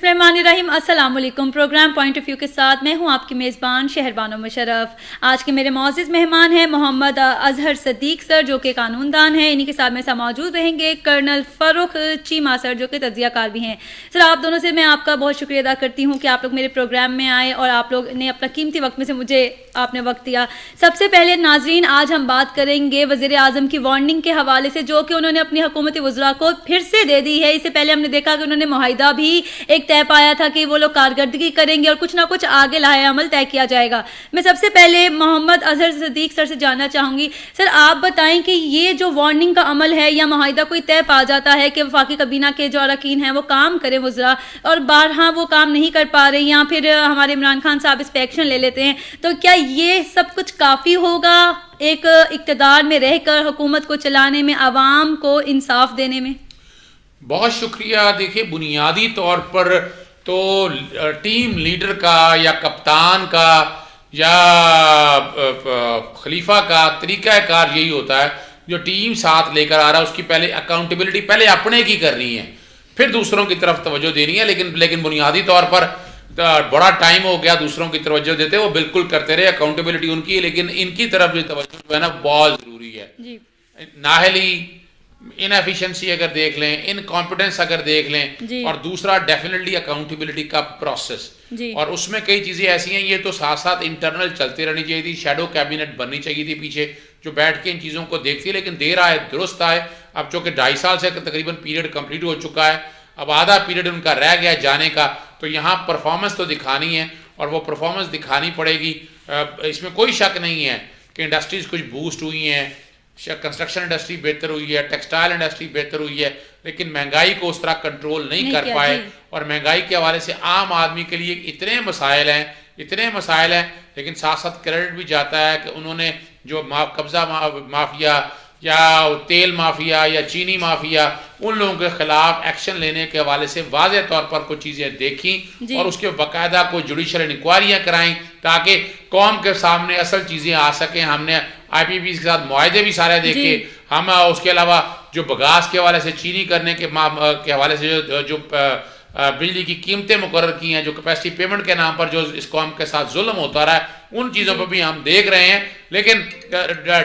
बिस्मिल्लाहिर्रहमानिर्रहीम। अस्सलाम वालेकुम। प्रोग्राम पॉइंट ऑफ व्यू के साथ मैं हूं आपकी मेज़बान शहरबानो मुशर्रफ। आज के मेरे मौजूद मेहमान हैं मोहम्मद अजहर सदीक सर, जो कि कानूनदान हैं। इन्हीं के साथ मेरे साथ मौजूद रहेंगे कर्नल फ़ारूक चीमा सर, जो कि तज्ज़ियाकार भी हैं। सर, आप दोनों से मैं आपका बहुत शुक्रिया अदा करती हूँ कि आप लोग मेरे प्रोग्राम में आए और आप लोग ने अपना कीमती वक्त में से मुझे आपने वक्त दिया। सबसे पहले नाजरीन, आज हम बात करेंगे वज़ीर आज़म की वार्निंग के हवाले से, जो कि उन्होंने अपनी हुकूमती वज़रा को फिर से दे दी है। इससे पहले हमने देखा कि उन्होंने मुआहिदा भी एक तय पाया था कि वो लोग कारकर्दगी करेंगे और कुछ ना कुछ आगे लाहे अमल तय किया जाएगा। मैं सबसे पहले मोहम्मद अजहर सदीक सर से जानना चाहूँगी, सर आप बताएं कि ये जो वार्निंग का अमल है या मुआहिदा कोई तय पा जाता है कि वफाकी काबीना के जो अरकान हैं वो काम करें वज़रा, और बारहा वो काम नहीं कर पा रहे या फिर हमारे इमरान खान साहब इस पर एक्शन ले लेते हैं, तो क्या ये सब कुछ काफ़ी होगा एक इक़्तिदार में रहकर हुकूमत को चलाने में, आवाम को इंसाफ देने में? बहुत शुक्रिया। देखिए, बुनियादी तौर पर तो टीम लीडर का या कप्तान का या खलीफा का तरीक़ाकार यही होता है, जो टीम साथ लेकर आ रहा है उसकी पहले अकाउंटेबिलिटी पहले अपने की करनी है, फिर दूसरों की तरफ तवज्जो देनी है। लेकिन बुनियादी तौर पर बड़ा टाइम हो गया दूसरों की तवज्जो देते, वो बिल्कुल करते रहे, अकाउंटेबिलिटी उनकी है, लेकिन इनकी तरफ जो तवज्जो जो है ना बहुत ज़रूरी है। नाहली इनएफिशिएंसी अगर देख लें, इनकॉम्पिटेंस अगर देख लें, और दूसरा डेफिनेटली अकाउंटेबिलिटी का प्रोसेस, और उसमें कई चीज़ें ऐसी हैं, ये तो साथ साथ इंटरनल चलती रहनी चाहिए थी। शैडो कैबिनेट बननी चाहिए थी पीछे, जो बैठ के इन चीज़ों को देखती है, लेकिन देर आए दुरुस्त आए। अब चूँकि 2.5 साल से तकरीबन पीरियड कंप्लीट हो चुका है, अब आधा पीरियड उनका रह गया जाने का, तो यहाँ परफॉर्मेंस तो दिखानी है और वो परफॉर्मेंस दिखानी पड़ेगी। इसमें कोई शक नहीं है कि इंडस्ट्रीज़ कुछ बूस्ट हुई हैं, कंस्ट्रक्शन इंडस्ट्री बेहतर हुई है, टेक्सटाइल इंडस्ट्री बेहतर हुई है, लेकिन महंगाई को उस तरह कंट्रोल नहीं कर पाए। और महंगाई के हवाले से आम आदमी के लिए इतने मसाइल हैं, लेकिन साथ साथ क्रेडिट भी जाता है कि उन्होंने जो कब्ज़ा माफिया या तेल माफिया या चीनी माफिया, उन लोगों के खिलाफ एक्शन लेने के हवाले से वाज़ेह तौर पर कुछ चीज़ें देखी और उसके बाकायदा कोई जुडिशल इंक्वायरियाँ कराएं, ताकि कौम के सामने असल चीज़ें आ सकें। हमने IPP के साथ मुआहदे भी सारे देखे, हम उसके अलावा जो बगास के हवाले से, चीनी करने के हवाले से जो बिजली की कीमतें मुकर्रर की हैं, जो कैपेसिटी पेमेंट के नाम पर जो इस कौम के साथ जुल्म होता रहा है, उन चीज़ों पर भी हम देख रहे हैं। लेकिन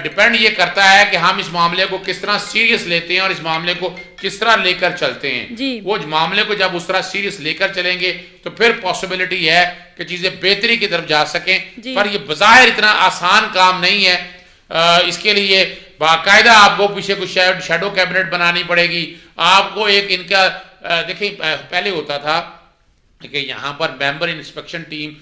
डिपेंड ये करता है कि हम इस मामले को किस तरह सीरियस लेते हैं और इस मामले को किस तरह लेकर चलते हैं। वो मामले को जब उस तरह सीरियस लेकर चलेंगे तो फिर पॉसिबिलिटी है कि चीज़ें बेहतरी की तरफ जा सकें। पर यह बज़ाहिर इतना आसान काम नहीं है। इसके लिए बाकायदा आपको पीछे कुछ शैडो कैबिनेट बनानी पड़ेगी। आपको एक इनका देखिए, पहले होता था कि यहाँ पर मेंबर इंस्पेक्शन टीम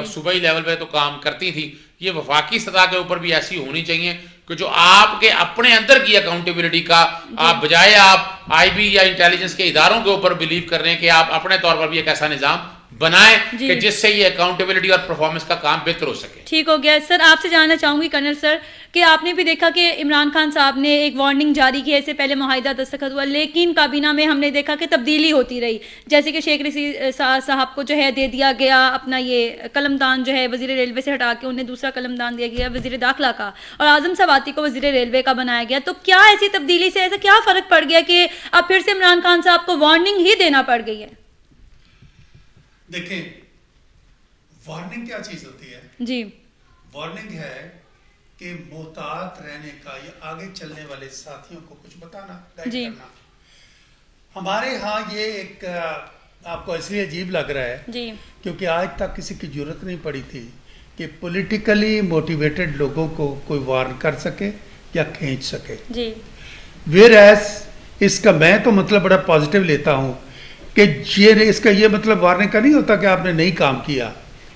सूबाई लेवल पे तो काम करती थी, ये वफाकी सतह के ऊपर भी ऐसी होनी चाहिए कि जो आपके अपने अंदर की अकाउंटेबिलिटी का, आप बजाय आप IB या इंटेलिजेंस के इदारों के ऊपर बिलीव कर रहे हैं कि आप अपने तौर पर भी एक ऐसा निज़ाम बनाएं कि जिससे ये अकाउंटेबिलिटी और परफॉर्मेंस का काम बेहतर हो सके। ठीक हो गया। सर, आपसे जानना चाहूँगी कर्नल सर कि आपने भी देखा कि इमरान खान साहब ने एक वार्निंग जारी की है, इससे पहले मुआहिदा दस्तखत हुआ, लेकिन काबीना में हमने देखा कि तब्दीली होती रही। जैसे कि शेख रशीद साहब को जो है दे दिया गया अपना ये कलमदान, जो है वज़ीर रेलवे से हटा के उन्हें दूसरा कलमदान दिया गया वज़ीर दाखिला का, और आज़म सवाती को वज़ीर रेलवे का बनाया गया। तो क्या ऐसी तब्दीली से ऐसा क्या फ़र्क पड़ गया कि अब फिर से इमरान खान साहब को वार्निंग ही देना पड़ गई है? देखें, वार्निंग क्या चीज होती है जी? वार्निंग है कि मोहतात रहने का या आगे चलने वाले साथियों को कुछ बताना, गाइड करना। हमारे यहाँ ये एक आपको इसलिए अजीब लग रहा है जी, क्योंकि आज तक किसी की जरूरत नहीं पड़ी थी कि पॉलिटिकली मोटिवेटेड लोगों को कोई वार्न कर सके या खींच सके जी। वेयरएज़ इसका मैं तो मतलब बड़ा पॉजिटिव लेता हूँ कि इसका ये मतलब वार्निंग का नहीं होता कि आपने नहीं काम किया।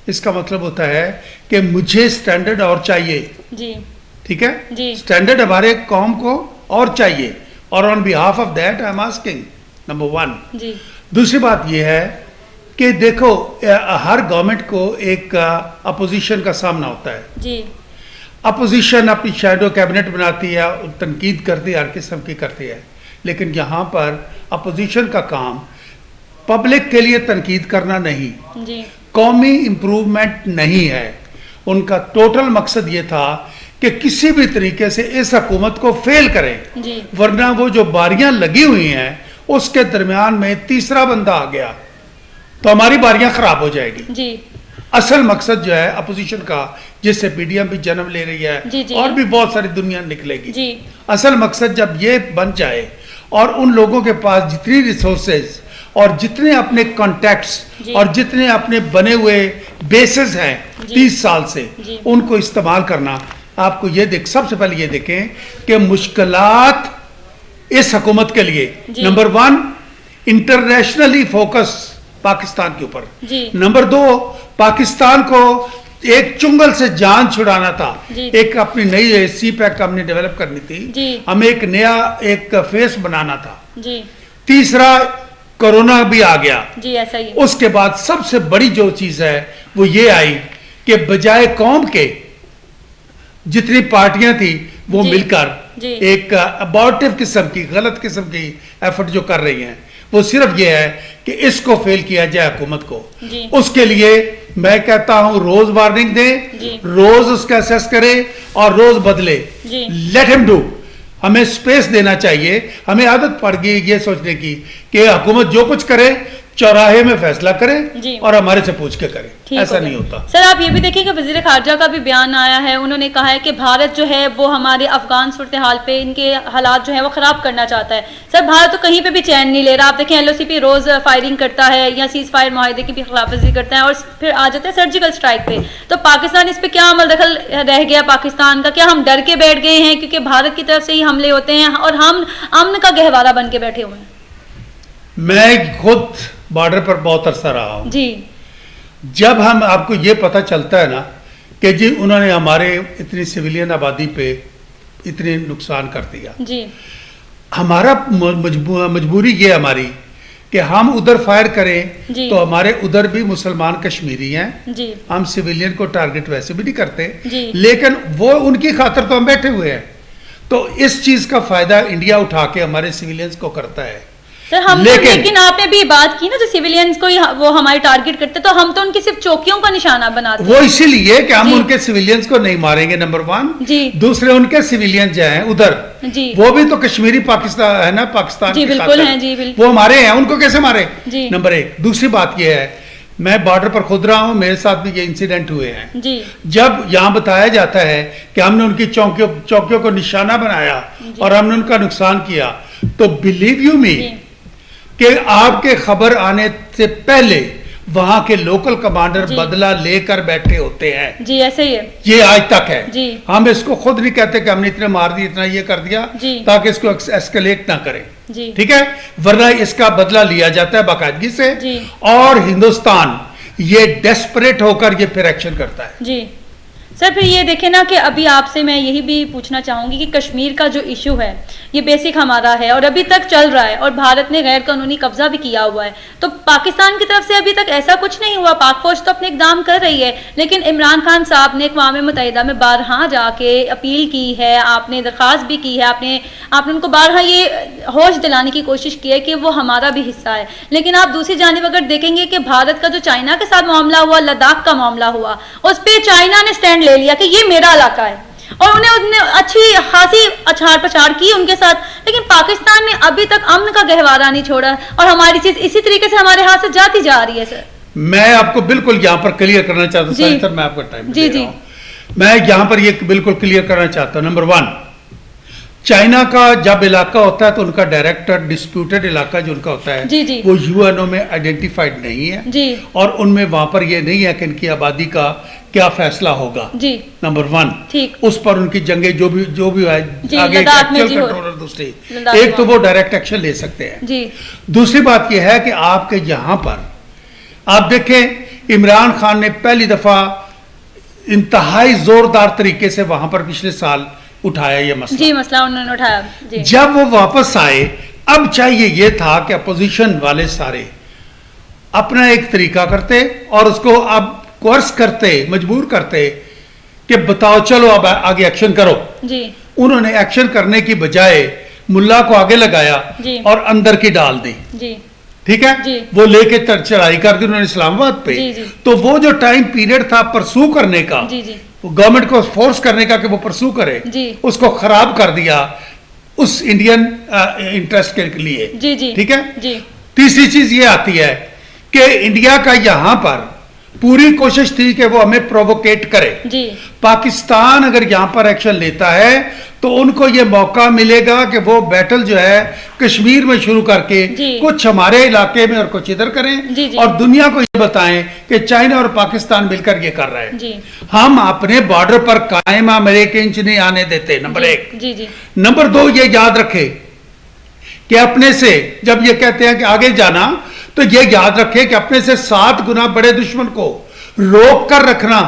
इसका मतलब होता है कि मुझे स्टैंडर्ड और चाहिए जी, ठीक है जी। स्टैंडर्ड हमारे कौम को और चाहिए, और on behalf of that I am asking, number 1 जी। दूसरी बात यह है कि देखो, हर गवर्नमेंट को एक अपोजिशन का सामना होता है जी। अपोजिशन अपनी शैडो कैबिनेट बनाती है, तनकीद करती है, हर किस्म की करती है, लेकिन यहाँ पर अपोजिशन का काम पब्लिक के लिए तनकीद करना नहीं जी, कौमी इम्प्रूवमेंट नहीं है। उनका टोटल मकसद ये था कि किसी भी तरीके से इस हुकूमत को फेल करें जी। वरना वो जो बारियां लगी हुई हैं उसके दरमियान में तीसरा बंदा आ गया, तो हमारी बारियां खराब हो जाएगी। जी असल मकसद जो है अपोजिशन का, जिससे पीडीएम भी जन्म ले रही है, जी। और भी बहुत सारी दुनिया निकलेगी जी। असल मकसद जब ये बन जाए और उन लोगों के पास जितनी रिसोर्सेज और जितने अपने कॉन्टैक्ट्स और जितने अपने बने हुए बेसिस हैं 30 साल से, उनको इस्तेमाल करना। आपको ये सबसे पहले ये देखें कि मुश्किलात इस हुकूमत के लिए नंबर 1 इंटरनेशनली फोकस पाकिस्तान के ऊपर, नंबर 2 पाकिस्तान को एक चुंगल से जान छुड़ाना था, एक अपनी नई सी पैक हमने डेवलप करनी थी, हमें एक नया एक फेस बनाना था, तीसरा कोरोना भी आ गया जी, ऐसा ही। उसके बाद सबसे बड़ी जो चीज है वो ये आई कि बजाय कौम के जितनी पार्टियां थी वो मिलकर एक अबॉर्टिव किस्म की, गलत किस्म की एफर्ट जो कर रही हैं, वो सिर्फ ये है कि इसको फेल किया जाए हुकूमत को। उसके लिए मैं कहता हूं रोज वार्निंग दें, रोज उसका असेस करें और रोज बदले। Let him do. हमें स्पेस देना चाहिए। हमें आदत पड़ गई ये सोचने की कि हुकूमत जो कुछ करे चौराहे में फैसला करे और हमारे से पूछ के करे, ऐसा नहीं होता। सर आप ये भी देखिए कि वजीर खारजा का भी बयान आया है, उन्होंने कहा है कि भारत जो है वो हमारे अफगान सूरत हाल पे इनके हालात जो है वो खराब करना चाहता है। सर भारत तो कहीं पे भी चैन नहीं ले रहा। आप देखें LOC पे रोज फायरिंग करता है या सीज फायर माहिदे की भी खिलाफवर्जी करता है और फिर आ जाता है सर्जिकल स्ट्राइक पे। तो पाकिस्तान इस पे क्या अमल दखल रह गया पाकिस्तान का? क्या हम डर के बैठ गए हैं क्योंकि भारत की तरफ से ही हमले होते हैं और हम अमन का गहवारा बन के बैठे हुए हैं? मैं खुद बॉर्डर पर बहुत अरसा रहा हूं जी। जब हम आपको ये पता चलता है ना कि जी उन्होंने हमारे इतनी सिविलियन आबादी पे इतने नुकसान कर दिया जी, हमारा मजबूरी ये हमारी कि हम उधर फायर करें तो हमारे उधर भी मुसलमान कश्मीरी हैं जी, हम सिविलियन को टारगेट वैसे भी नहीं करते जी, लेकिन वो उनकी खातर तो हम बैठे हुए हैं। तो इस चीज का फायदा इंडिया उठा के हमारे सिविलियंस को करता है। सर हम लेकिन आपने भी बात की ना जो सिविलियंस को वो हमारे टारगेट करते, तो हम तो उनकी सिर्फ चौकियों का निशाना बनाते हैं। वो इसीलिए कि हम उनके सिविलियंस को नहीं मारेंगे, नंबर 1 जी। दूसरे उनके सिविलियन जो हैं उधर जी, वो भी तो कश्मीरी पाकिस्तान है ना, पाकिस्तान जी बिल्कुल हैं जी, बिल्कुल वो हमारे हैं, उनको कैसे मारे? नंबर 1। दूसरी बात ये है, मैं बॉर्डर पर खुद रहा हूं, मेरे साथ भी ये इंसिडेंट हुए हैं जी। जब यहाँ बताया जाता है कि हमने उनकी चौकियों को निशाना बनाया और हमने उनका नुकसान किया, तो बिलीव यू मी कि आपके खबर आने से पहले वहां के लोकल कमांडर बदला लेकर बैठे होते हैं जी। ऐसे ही है, ये आज तक है जी। हम इसको खुद नहीं कहते कि हमने इतने मार दिए, इतना ये कर दिया ताकि इसको एस्केलेट ना करें, ठीक है, वरना इसका बदला लिया जाता है बाकायदगी से। और हिंदुस्तान ये डेस्परेट होकर ये फिर एक्शन करता है जी। सर फिर ये देखें ना कि अभी आपसे मैं यही भी पूछना चाहूंगी कि कश्मीर का जो इशू है ये बेसिक हमारा है और अभी तक चल रहा है और भारत ने गैर कानूनी कब्जा भी किया हुआ है, तो पाकिस्तान की तरफ से अभी तक ऐसा कुछ नहीं हुआ। पाक फौज तो अपने इकदाम कर रही है, लेकिन इमरान खान साहब ने अक़वाम मुत्तहिदा में बारहा जाके अपील की है, आपने दरख्वास्त भी की है, आपने उनको बारहा ये होश दिलाने की कोशिश की है कि वो हमारा भी हिस्सा है। लेकिन आप दूसरी जानिब अगर देखेंगे कि भारत का जो चाइना के साथ मामला हुआ, लद्दाख का मामला हुआ, उस पर चाइना ने स्टैंड ले लिया कि ये मेरा इलाका है और उन्हें अच्छी खासी अछाड़ पछाड़ की उनके साथ, लेकिन पाकिस्तान ने अभी तक अमन का गहवारा नहीं छोड़ा और हमारी चीज इसी तरीके से हमारे हाथ से जाती जा रही है। सर मैं आपको बिल्कुल यहाँ पर क्लियर करना चाहता हूँ सर, मैं आपको टाइम जी जी, मैं यहाँ पर ये बिल्कुल क्लियर करना चाहता हूँ। नंबर 1, चाइना का जब इलाका होता है तो उनका डायरेक्टर डिस्प्यूटेड इलाका जो उनका होता है जी जी, वो यूएनओ में आइडेंटिफाइड नहीं है जी, और उनमें वहां पर ये नहीं है कि इनकी आबादी का क्या फैसला होगा जी। नंबर 1, ठीक, उस पर उनकी जंगे जो भी है आगे एक्चुअल कंट्रोलर दूसरी, एक तो वो डायरेक्ट एक्शन ले सकते हैं जी। दूसरी बात यह है कि आपके यहाँ पर आप देखें इमरान खान ने पहली दफा इंतहाई जोरदार तरीके से वहां पर पिछले साल उठाया ये मसला जी, मसला उन्होंने उठाया जी। जब वो वापस आए, अब चाहिए ये था कि अपोजिशन वाले सारे अपना एक तरीका करते और उसको अब कोर्स करते, मजबूर करते कि बताओ चलो अब आगे एक्शन करो जी। उन्होंने एक्शन करने की बजाय मुल्ला को आगे लगाया और अंदर की डाल दी जी, ठीक है जी। वो लेके चढ़ाई कर दी उन्होंने इस्लामाबाद पे जी, जी। तो वो जो टाइम पीरियड था परसू करने का जी, जी। गवर्नमेंट को फोर्स करने का कि वो परसू करे जी, उसको खराब कर दिया उस इंडियन इंटरेस्ट के लिए जी जी, ठीक है जी। तीसरी चीज ये आती है कि इंडिया का यहां पर पूरी कोशिश थी कि वो हमें प्रोवोकेट करे। जी। पाकिस्तान अगर यहां पर एक्शन लेता है तो उनको ये मौका मिलेगा कि वो बैटल जो है कश्मीर में शुरू करके कुछ हमारे इलाके में और कुछ इधर करें। जी। और दुनिया को ये बताएं कि चाइना और पाकिस्तान मिलकर ये कर रहे हैं। जी। हम अपने बॉर्डर पर कायम अमेरिकी इंच नहीं आने देते, नंबर एक। जी। नंबर दो, ये याद रखे कि अपने से जब ये कहते हैं कि आगे जाना, तो ये याद रखे कि अपने से 7 गुना बड़े दुश्मन को रोक कर रखना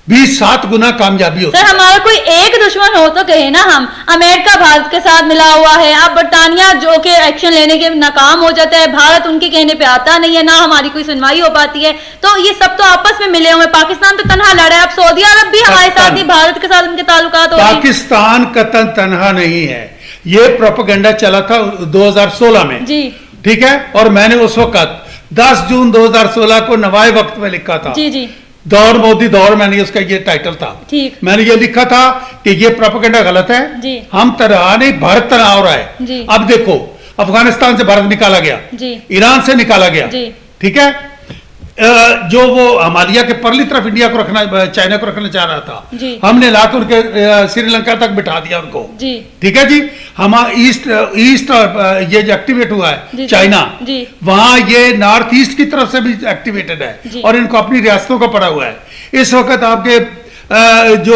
भी 7 गुना कामयाबी होती है। सर हमारा कोई एक दुश्मन हो तो कहे ना, हम अमेरिका भारत के साथ मिला हुआ है, अब बरतानिया जो कि एक्शन लेने के नाकाम हो जाता है, भारत उनके कहने पे आता नहीं है, ना हमारी कोई सुनवाई हो पाती है, तो ये सब तो आपस में मिले हुए। पाकिस्तान तो तनहा लड़ा है, अब सऊदी अरब भी हमारे साथ नहीं, भारत के साथ उनके ताल्लुकात हो रहे हैं। पाकिस्तान कतन तनहा नहीं है, ये प्रोपेगेंडा चला था 2016 में। जी। ठीक है, और मैंने उस वक्त 10 जून 2016 को नवाए वक्त में लिखा था। जी। दौर मोदी दौर, मैंने उसका ये टाइटल था। ठीक। मैंने ये लिखा था कि ये प्रोपेगेंडा गलत है। जी। हम तनहा नहीं, भारत तनहा हो रहा है। जी। अब देखो, अफगानिस्तान से भारत निकाला गया। जी। ईरान से निकाला गया। जी। ठीक है, जो वो हिमालय के परली तरफ इंडिया को रखना, चाइना को रखना चाह रहा था, जी। हमने लाकर उनके श्रीलंका तक बिठा दिया उनको। जी। ठीक है जी, हम ईस्ट ये जो एक्टिवेट हुआ है चाइना, वहां ये नॉर्थ ईस्ट की तरफ से भी एक्टिवेटेड है और इनको अपनी रियासतों का पड़ा हुआ है। इस वक्त आपके जो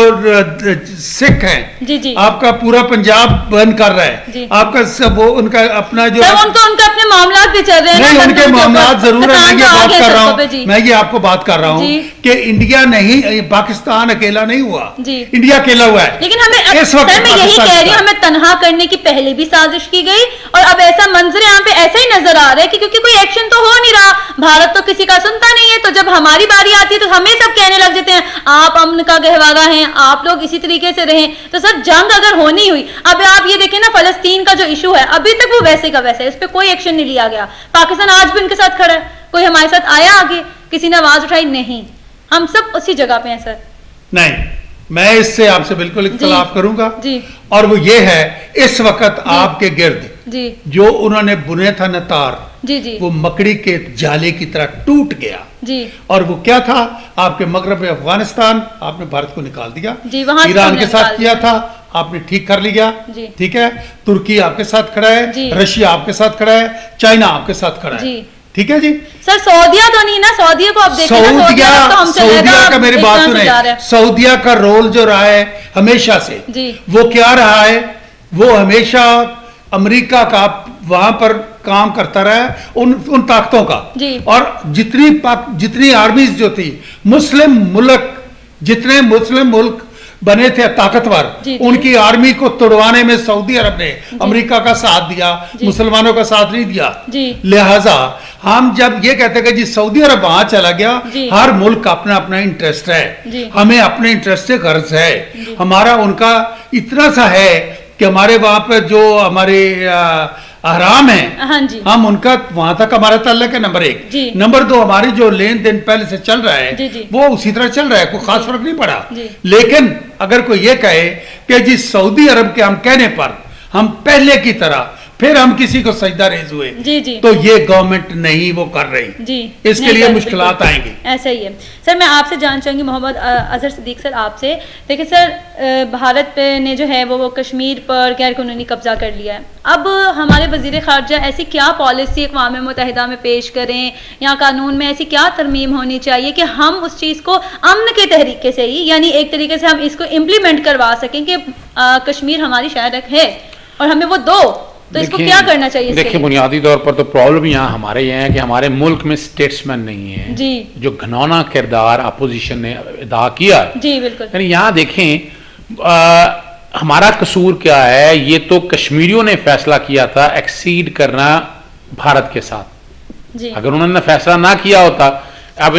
सिख हैं, जी। आपका पूरा पंजाब बंद कर रहा है, आपका सब वो उनका अपना जो उनके अपने मामला भी चल रहे हैं। नहीं, उनके मामला जरूर है, मैं ये बात कर रहा हूँ, मैं ये आपको बात कर रहा हूँ कि इंडिया नहीं, पाकिस्तान अकेला नहीं हुआ, इंडिया अकेला हुआ है। लेकिन हमें इस वक्त मैं यही कह रही हूँ, हमें तनहा करने की पहले भी साजिश की गई और अब ऐसा मंजर यहाँ पे ऐसा ही नजर आ रहा है कि क्योंकि कोई एक्शन तो हो नहीं रहा, भारत तो किसी का सुनता नहीं है, तो जब हमारी बारी आती है तो हमें सब कहने लग जाते हैं आप अमन का गहवारा हैं, आप लोग इसी तरीके से रहें। तो सर जंग अगर होनी हुई, अब आप ये देखें ना, फलस्तीन का जो इशू है अभी तक वो वैसे का वैसे, इस पे कोई एक्शन नहीं लिया गया। पाकिस्तान आज भी उनके साथ खड़ा है, कोई हमारे साथ आया आगे, किसी ने आवाज उठाई नहीं, हम सब उसी जगह पे हैं। सर नहीं, मैं इससे आपसे बिल्कुल इख्तिलाफ करूंगा जी। और वो ये है, इस वक्त आपके गिर्द जी जो उन्होंने बुने था न तार, जी वो मकड़ी के जाले की तरह टूट गया जी। और वो क्या था, आपके मगरब में अफगानिस्तान, आपने भारत को निकाल दिया जी, वहां ईरान के साथ किया था, आपने ठीक कर लिया। ठीक है, तुर्की आपके साथ खड़ा है, रशिया आपके साथ खड़ा है, चाइना आपके साथ खड़ा है। ठीक है जी। सर सऊदिया तो नहीं ना, सऊदिया को आप देखें ना, सऊदिया का मेरी बात सुने, सऊदिया का रोल जो रहा है हमेशा से जी, वो क्या रहा है, वो हमेशा अमेरिका का वहां पर काम करता रहा है, उन ताकतों का जी। और जितनी आर्मीज जो थी, मुस्लिम मुल्क बने थे ताकतवर, उनकी आर्मी को तोड़वाने में सऊदी अरब ने अमेरिका का साथ दिया, मुसलमानों का साथ नहीं दिया। लिहाजा हम जब ये कहते हैं कि जी सऊदी अरब वहां चला गया, हर मुल्क का अपना अपना इंटरेस्ट है, हमें अपने इंटरेस्ट से गर्ज है, हमारा उनका इतना सा है कि हमारे वहां पर जो हमारे आराम है, हाँ जी, हम उनका वहां तक हमारा ताल्लुक है, नंबर एक। नंबर दो, हमारी जो लेन देन पहले से चल रहा है जी। वो उसी तरह चल रहा है, कोई खास फर्क नहीं पड़ा। लेकिन अगर कोई ये कहे कि जी सऊदी अरब के हम कहने पर हम पहले की तरह फिर हम किसी को सजदा रेज हुए, तो ये गवर्नमेंट नहीं वो कर रही जी, इसके लिए मुश्किलात आएंगी। ऐसा ही है। सर मैं आपसे जानना चाहूंगी, मोहम्मद अजहर सिद्दीक सर, आपसे देखिए सर, भारत ने जो है वो कश्मीर पर गैर कानूनी कब्जा कर लिया है। अब हमारे वजीर खारजा ऐसी क्या पॉलिसी अक़वाम मुत्तहिदा में पेश करें या कानून में ऐसी क्या तरमीम होनी चाहिए कि हम उस चीज़ को अमन के तरीके से ही, यानी एक तरीके से हम इसको इम्प्लीमेंट करवा सकें कि कश्मीर हमारी शायद है और हमें वो दो, तो इसको क्या करना चाहिए? देखिए, बुनियादी तौर पर तो प्रॉब्लम यहाँ हमारे ये है कि हमारे मुल्क में स्टेट्समैन नहीं है जी, जो घनौना किरदार अपोजिशन ने अदा किया जी। बिल्कुल, यानी यहाँ देखें हमारा कसूर क्या है, ये तो कश्मीरियों ने फैसला किया था एक्सीड करना भारत के साथ जी। अगर उन्होंने फैसला ना किया होता, अब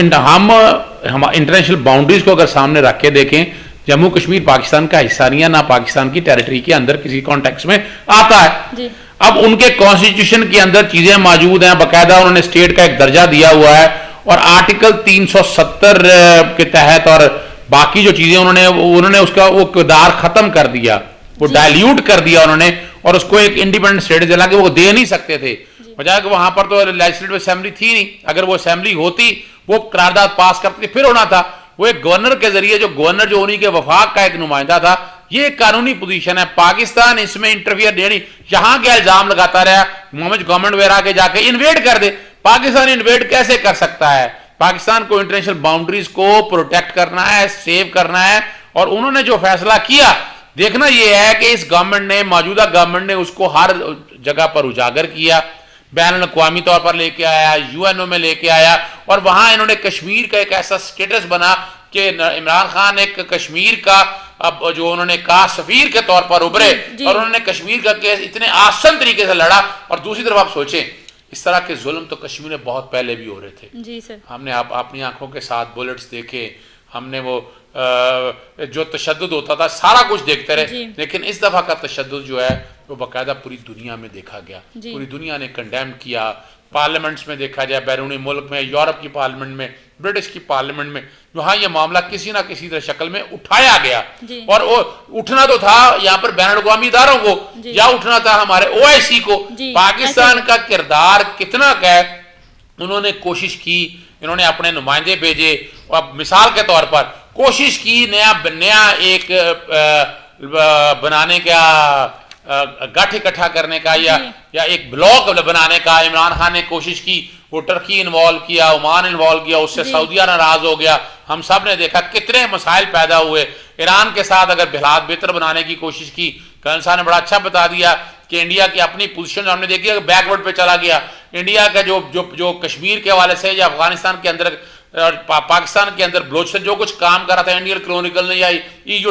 हम इंटरनेशनल बाउंड्रीज को अगर सामने रख के देखें, जम्मू कश्मीर पाकिस्तान का हिस्सा नहीं है, ना पाकिस्तान की टेरिटरी के अंदर किसी कॉन्टेक्स्ट में आता है जी। अब उनके कॉन्स्टिट्यूशन के अंदर चीजें मौजूद हैं, बाकायदा उन्होंने स्टेट का एक दर्जा दिया हुआ है और आर्टिकल 370 के तहत और बाकी जो चीजें उन्होंने उसका वो किरदार खत्म कर दिया, वो डायल्यूट कर दिया उन्होंने और उसको एक इंडिपेंडेंट स्टेट जला के वो दे नहीं सकते थे। बजाय कि वहां पर तो लेजिस्लेटिव असेंबली थी नहीं, अगर वो असेंबली होती वो करारदाद पास करती फिर होना था। वो एक गवर्नर के जरिए, जो गवर्नर जो उन्हीं के वफाक का एक नुमाइंदा था, ये एक कानूनी पोजीशन है। पाकिस्तान इसमें इंटरफियर नहीं, यहां के इल्जाम लगाता रहा मोहम्मद गवर्नमेंट वगैरह के जाके इन्वेड कर दे। पाकिस्तान इन्वेड कैसे कर सकता है? पाकिस्तान को इंटरनेशनल बाउंड्रीज को प्रोटेक्ट करना है, सेव करना है, और उन्होंने जो फैसला किया, देखना यह है कि इस गवर्नमेंट ने, मौजूदा गवर्नमेंट ने उसको हर जगह पर उजागर किया, बैन अवी तौर पर लेके आया, यूएनओ में लेके आया, और वहां इन्होंने कश्मीर का एक ऐसा स्टेटस बना कि इमरान खान एक कश्मीर का, अब जो उन्होंने कहा, सफीर के तौर पर उभरे, और उन्होंने कश्मीर का केस इतने आसान तरीके से लड़ा। और दूसरी तरफ आप सोचें, इस तरह के जुल्म तो कश्मीर में बहुत पहले भी हो रहे थे। जी सर, हमने अपनी आंखों के साथ बुलेट्स देखे, हमने वो जो तशद्दुद होता था सारा कुछ देखते रहे, लेकिन इस दफा का तशद्दुद जो है वो बाकायदा पूरी दुनिया में देखा गया, पूरी दुनिया ने कंडेम किया। पार्लियामेंट्स में देखा जाए, बैरूनी मुल्क में, यूरोप की पार्लियामेंट में, ब्रिटिश की पार्लियामेंट में, वहां ये मामला किसी ना किसी तरह शक्ल में उठाया गया। और वो उठना तो था यहाँ पर बैन अवी इदारों को, या उठना था हमारे OIC को। पाकिस्तान का किरदार कितना क्या है, उन्होंने कोशिश की, इन्होंने अपने नुमाइंदे भेजे, और मिसाल के तौर पर कोशिश की नया एक बनाने का, गठ इकट्ठा करने का, या एक ब्लॉक बनाने का इमरान खान ने कोशिश की। वो टर्की इन्वॉल्व किया, ओमान इन्वॉल्व किया, उससे सऊदीया नाराज हो गया। हम सब ने देखा कितने मसाइल पैदा हुए। ईरान के साथ अगर हालात बेहतर बनाने की कोशिश की, कर्नल साहब ने बड़ा अच्छा बता दिया कि इंडिया की अपनी पोजीशन हमने देखी है, बैकवर्ड पे चला गया। इंडिया का जो कश्मीर के हवाले से, या अफगानिस्तान के अंदर, पाकिस्तान के अंदर बलोचिस्तान जो कुछ काम कर रहा था, इंडियन क्रॉनिकल ने या जो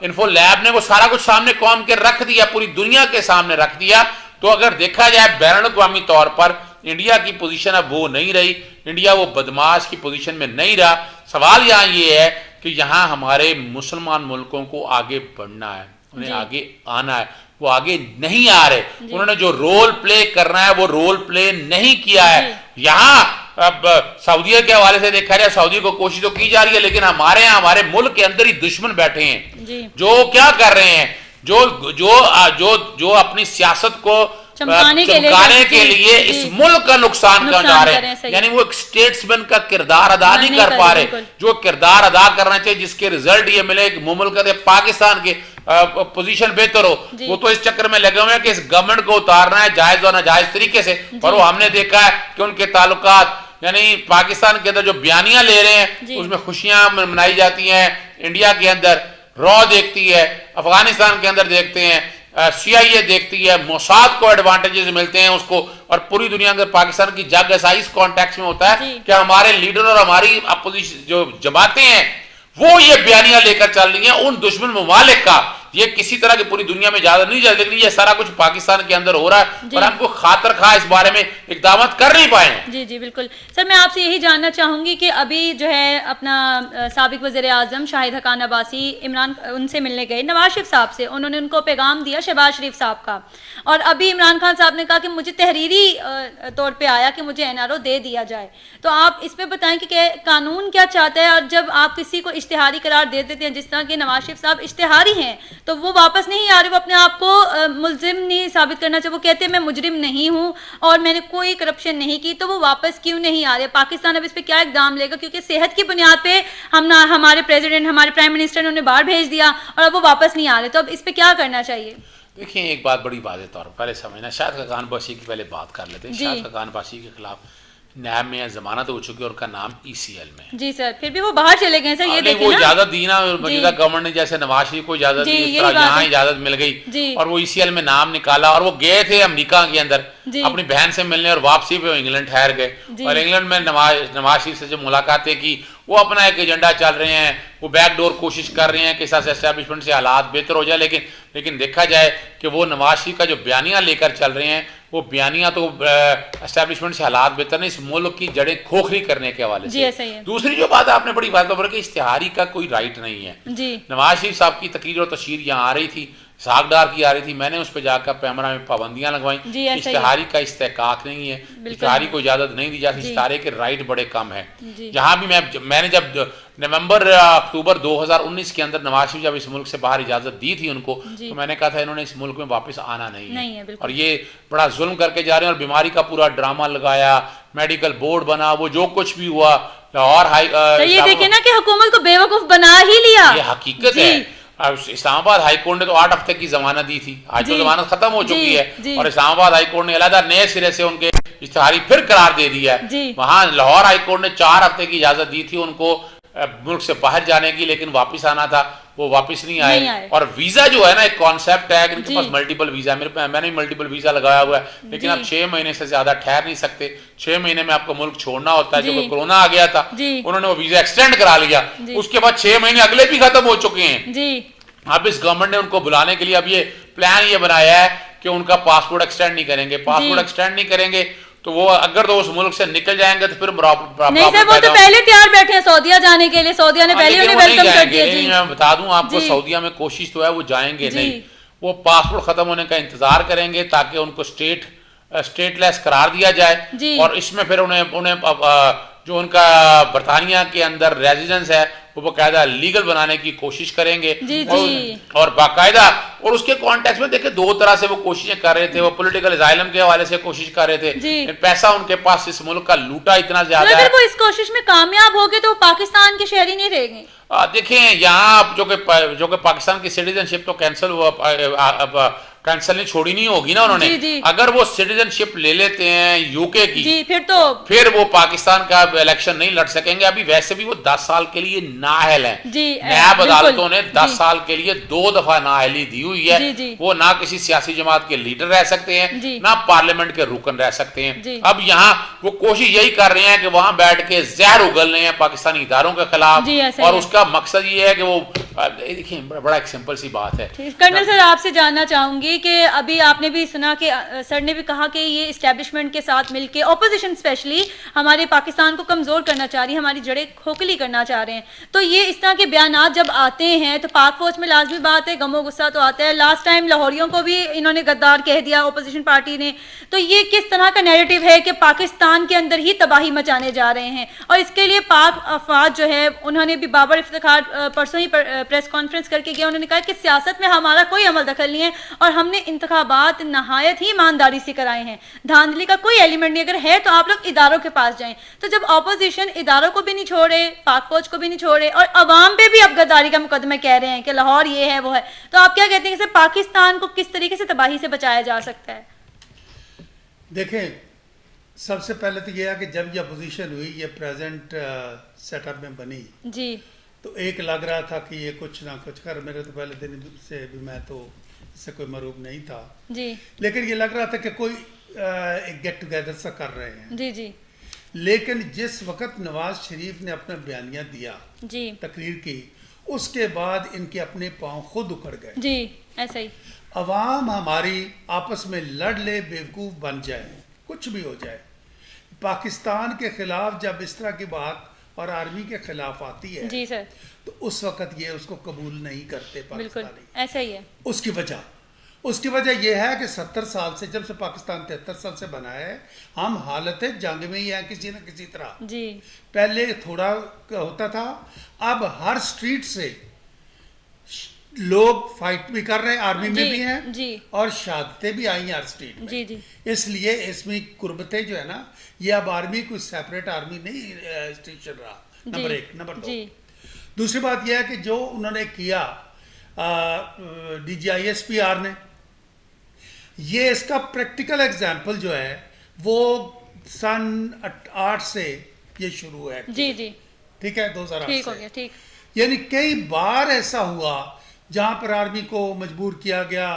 इन्फो लैब ने, वो सारा कुछ सामने कौम के रख दिया, पूरी दुनिया के सामने रख दिया। तो अगर देखा जाए बैन अवी तौर पर इंडिया की पोजीशन अब वो नहीं रही, इंडिया वो बदमाश की पोजीशन में नहीं रहा। सवाल यहाँ ये है कि यहाँ हमारे मुसलमान मुल्कों को आगे बढ़ना है, उन्हें आगे आना है, वो आगे नहीं आ रहे। उन्होंने जो रोल प्ले करना है वो रोल प्ले नहीं किया है। यहाँ अब सऊदीया के हवाले से देखा जाए, सऊदी को कोशिश तो की जा रही है, लेकिन हमारे यहाँ हमारे मुल्क के अंदर ही दुश्मन बैठे हैं जो क्या कर रहे हैं, जो अपनी सियासत को चमकाने के लिए इस मुल्क का नुकसान पहुंचा रहे हैं। यानी वो एक स्टेट्समैन का किरदार अदा नहीं कर पा रहे, जो किरदार अदा करना चाहिए, जिसके रिजल्ट ये मिले मुमलकत पाकिस्तान के पोजीशन बेहतर हो। वो तो इस चक्कर में लगे हुए हैं कि इस गवर्नमेंट को उतारना है जायज और नाजायज तरीके से। और वो हमने देखा है कि उनके ताल्लुकात, यानी पाकिस्तान के अंदर जो बयानियां ले रहे हैं उसमें खुशियां मनाई जाती हैं, इंडिया के अंदर रॉ देखती है, अफगानिस्तान के अंदर देखते हैं, CIA देखती है, मोसाद को एडवांटेजेस मिलते हैं उसको, और पूरी दुनिया के पाकिस्तान की जग ऐसा इस कॉन्टेक्स्ट में होता है कि हमारे लीडर और हमारी अपोजिशन जो जमातें हैं वो ये बयानियां लेकर चल रही हैं उन दुश्मन ममालिक का। ये किसी तरह की पूरी दुनिया में ज्यादा नहीं जाती, लेकिन ये सारा कुछ पाकिस्तान के अंदर हो रहा है और हमको खातर खा इस बारे में इकदाम कर नहीं पाए हैं। जी जी बिल्कुल सर, मैं आपसे यही जानना चाहूंगी कि अभी जो है अपना साबिक वज़ीर आज़म शाहिद हक़ान अब्बासी इमरान उनसे मिलने गए, नवाज शरीफ साहब से, उन्होंने उनको पैगाम दिया शहबाज शरीफ साहब का, और अभी इमरान खान साहब ने कहा कि मुझे तहरीरी तौर पर आया कि मुझे NRO दे दिया जाए। तो आप इस पर बताएं कि कानून क्या चाहता है, और जब आप किसी को इश्तिहारी करार दे देते हैं, जिस तरह के नवाज शरीफ साहब इश्तिहारी हैं, तो वो वापस नहीं आ रहे, वो अपने आप को मुल्जिम नहीं साबित करना चाहिए। वो कहते हैं मैं मुजरिम नहीं हूँ और मैंने कोई करप्शन नहीं की, तो वो वापस क्यों नहीं आ रहे? पाकिस्तान अब इस पर क्या इकदाम लेगा? क्योंकि सेहत की बुनियाद पे हमारे प्रेसिडेंट, हमारे प्राइम मिनिस्टर ने उन्हें बाहर भेज दिया और अब वो वापस नहीं आ रहे, तो अब इस पर क्या करना चाहिए? देखिए, एक बात बड़ी वाज़ेह तौर पर पहले समझना, शाहिद हक़ान अब्बासी की पहले बात कर लेते हैं। शाहिद हक़ान अब्बासी के खिलाफ नैब में जमानत हो चुकी है, उनका नाम ECL में। जी सर, फिर भी वो बाहर चले गए सर, ये देखिए वो इजाजत दी ना मौजूदा गवर्नमेंट ने, जैसे नवाज शरीफ को इजाजत दी, इस तरह यहाँ इजाजत मिल गई और वो ECL में नाम निकाला, और वो गए थे अमेरिका के अंदर अपनी बहन से मिलने, और वापसी पे इंग्लैंड ठहर गए, और इंग्लैंड में नवाज शरीफ से जो मुलाकातें की, वो अपना एक एजेंडा चल रहे हैं, वो बैकडोर कोशिश कर रहे हैं कि एस्टैब्लिशमेंट से हालात बेहतर हो जाए। लेकिन देखा जाए कि वो नवाज शरीफ का जो बयानियां लेकर चल रहे हैं, वो बयानियां तो एस्टैब्लिशमेंट से हालात बेहतर नहीं, इस मुल्क की जड़ें खोखली करने के हवाले से। दूसरी जो बात आपने बड़ी बात कि इश्तिहारी का कोई राइट नहीं है। नवाज शरीफ साहब की तकरीर और तशरीर यहाँ आ रही थी, साग डार की आ रही थी, मैंने उस पर जाकर कैमरा में पाबंदियां लगवाई। जी, ऐसा ही है। इश्तिहारी का इस्तेकाक नहीं है, बिल्कुल इश्तिहारी नहीं। को इजाजत नहीं दी जाती, जी। इश्तिहारे के राइट बड़े कम है। जी। जहाँ भी मैंने जब नवंबर अक्टूबर 2019 के अंदर नवाज शरीफ जब इस मुल्क से बाहर इजाजत दी थी उनको, जी। तो मैंने कहा था इन्होंने इस मुल्क में वापस आना नहीं नहीं है, है, बिल्कुल। और ये बड़ा जुल्म करके जा रहे हैं, और बीमारी का पूरा ड्रामा लगाया, मेडिकल बोर्ड बना, वो जो कुछ भी हुआ लाहौर हाई तो ये देखिए ना कि हुकूमत को बेवकूफ बना ही लिया। ये हकीकत जी। है। अब इस्लामाबाद हाई कोर्ट ने तो 8 हफ्ते की जमानत दी थी, आज तो जी। जमानत खत्म हो चुकी जी, है, जी। और इस्लामाबाद हाई कोर्ट ने अलहदा नए सिरे से उनके इश्तिहारी फिर करार दे दिया जी। है। वहां लाहौर हाई कोर्ट ने 4 हफ्ते की इजाजत दी थी उनको मुल्क से बाहर जाने की, लेकिन वापस आना था, वो वापस नहीं नहीं आए। आए। और वीजा जो है ना, एक कॉन्सेप्ट है कि इनके जी। पास मल्टीपल वीजा है, मैंने भी मल्टीपल वीजा लगाया हुआ है, लेकिन जी। आप 6 महीने से ज्यादा ठहर नहीं सकते। 6 महीने में आपको मुल्क छोड़ना होता है। जी। जो कोरोना आ गया था, जी। उन्होंने वो वीजा एक्सटेंड करा लिया, जी। उसके बाद 6 महीने अगले भी खत्म हो चुके हैं। जी। अब इस गवर्नमेंट ने उनको बुलाने के लिए अब ये प्लान ये बनाया है कि उनका पासपोर्ट एक्सटेंड नहीं करेंगे। पासपोर्ट एक्सटेंड नहीं करेंगे तो वो अगर तो उस मुल्क से निकल जाएंगे तो फिर नहीं सर, वो तो पहले तैयार बैठे हैं सऊदिया जाने के लिए, सऊदिया ने पहले उन्हें वेलकम कर दिया। जी। मैं बता दूं आपको, जी। सऊदिया में कोशिश तो है, वो जाएंगे जी। नहीं, वो पासपोर्ट खत्म होने का इंतजार करेंगे ताकि उनको स्टेटलेस करार दिया जाए। जी। और इसमें फिर उन्हें जो उनका बरतानिया के अंदर रेजिडेंस है वो बाकायदा लीगल बनाने की कोशिश करेंगे। जी, जी। और बाकायदा, और उसके कॉन्टेक्स्ट में देखिए 2 तरह से वो कोशिशें कर रहे थे। वो पॉलिटिकल असाइलम के हवाले से कोशिश कर रहे थे, जी। पैसा उनके पास इस मुल्क का लूटा इतना ज्यादा है। अगर वो इस कोशिश में कामयाब हो गए तो वो पाकिस्तान के शहरी नहीं रहेंगे। देखें यहाँ जो कि पाकिस्तान की सिटीजनशिप तो कैंसिल हुआ, कैंसिल नहीं छोड़ी नहीं होगी ना उन्होंने। जी, जी। अगर वो सिटीजनशिप ले लेते हैं यूके की, जी, फिर वो पाकिस्तान का इलेक्शन नहीं लड़ सकेंगे। अभी वैसे भी वो 10 साल के लिए नाअहल है। जी, नैब बिल्कुल। अदालतों ने 10 जी। साल के लिए 2 दफा नाअहली दी हुई है। जी, जी। वो ना किसी सियासी जमात के लीडर रह सकते हैं, जी। ना पार्लियामेंट के रुकन रह सकते हैं। जी। अब यहाँ वो कोशिश यही कर रहे हैं कि वहां बैठ के जहर उगल रहे हैं पाकिस्तानी इदारों के खिलाफ। जी, ऐसा ही और है। उसका मकसद ये है कि वो देखिए बड़ा एक सिंपल सी बात है। कर्नल सर, आपसे जानना चाहूंगी कि अभी आपने भी सुना कि सर ने भी कहा कि ये इस्टेब्लिशमेंट के साथ मिलके ऑपोजिशन स्पेशली हमारे पाकिस्तान को कमजोर करना चाह रही है, हमारी जड़ें खोखली करना चाह रहे हैं। तो ये इस तरह के बयानात जब आते हैं तो पाक फौज में लाजमी बात है गमो गुस्सा तो आता है। लास्ट टाइम लाहौरियों को भी इन्होंने गद्दार कह दिया ऑपोजिशन पार्टी ने। तो ये किस तरह का नैरेटिव है कि पाकिस्तान के अंदर ही तबाही मचाने जा रहे हैं? और इसके लिए पाक अफवाज जो है उन्होंने भी बाबर इफ्तिखार परसों ही प्रेस कॉन्फ्रेंस करके गया, उन्होंने कहा कि सियासत में हमारा कोई अमल दखल नहीं है और हमने इंतखाबात नहायत ही ईमानदारी से कराए हैं, धांधली का कोई एलिमेंट नहीं, अगर है तो आप लोग इदारों के पास जाएं। तो जब ऑपोजिशन इदारों को भी नहीं छोड़े, पाक फौज को भी नहीं छोड़े और अवाम पे भी अब गद्दारी का मुकदमे कह रहे हैं कि लाहौर ये है वो है, तो आप क्या कहते हैं कि पाकिस्तान को किस तरीके से तबाही से बचाया जा सकता है? देखें, सबसे पहले तो यह है कि जब ये अपोजिशन हुई, ये प्रेजेंट सेटअप में बनी, जी, तो एक लग रहा था कि ये कुछ ना कुछ कर, मेरे तो पहले दिन से भी मैं तो इससे कोई मरूब नहीं था जी, लेकिन ये लग रहा था कि कोई एक गेट टुगेदर सा कर रहे हैं जी जी। लेकिन जिस वक्त नवाज शरीफ ने अपना बयानिया दिया जी, तकरीर की, उसके बाद इनके अपने पांव खुद उखड़ गए जी, ऐसा ही। अवाम हमारी आपस में लड़ ले, बेवकूफ बन जाए, कुछ भी हो जाए, पाकिस्तान के खिलाफ जब इस तरह की बात और आर्मी के खिलाफ आती है जी सर, तो उस वक्त ये उसको कबूल नहीं करते पाकिस्तानी, ऐसा ही है। उसकी वजह यह है कि 70 साल से, जब से पाकिस्तान 73 साल से बना है, हम हालत जंग में ही हैं किसी न किसी तरह जी। पहले थोड़ा होता था, अब हर स्ट्रीट से लोग फाइट भी कर रहे हैं, आर्मी में भी हैं जी, और शहादतें भी आई हैं हर स्ट्रीट में जी जी। इसलिए इसमें कुर्बतें जो है ना, ये अब आर्मी कोई सेपरेट आर्मी नहीं स्टेशन रहा, नंबर 1। नंबर 2, दूसरी बात यह है कि जो उन्होंने किया DGISPR ने, ये इसका प्रैक्टिकल एग्जाम्पल जो है वो सन 8 से ये शुरू है जी जी, ठीक है, 2008 ठीक हो गया, ठीक। यानी कई बार ऐसा हुआ जहां पर आर्मी को मजबूर किया गया,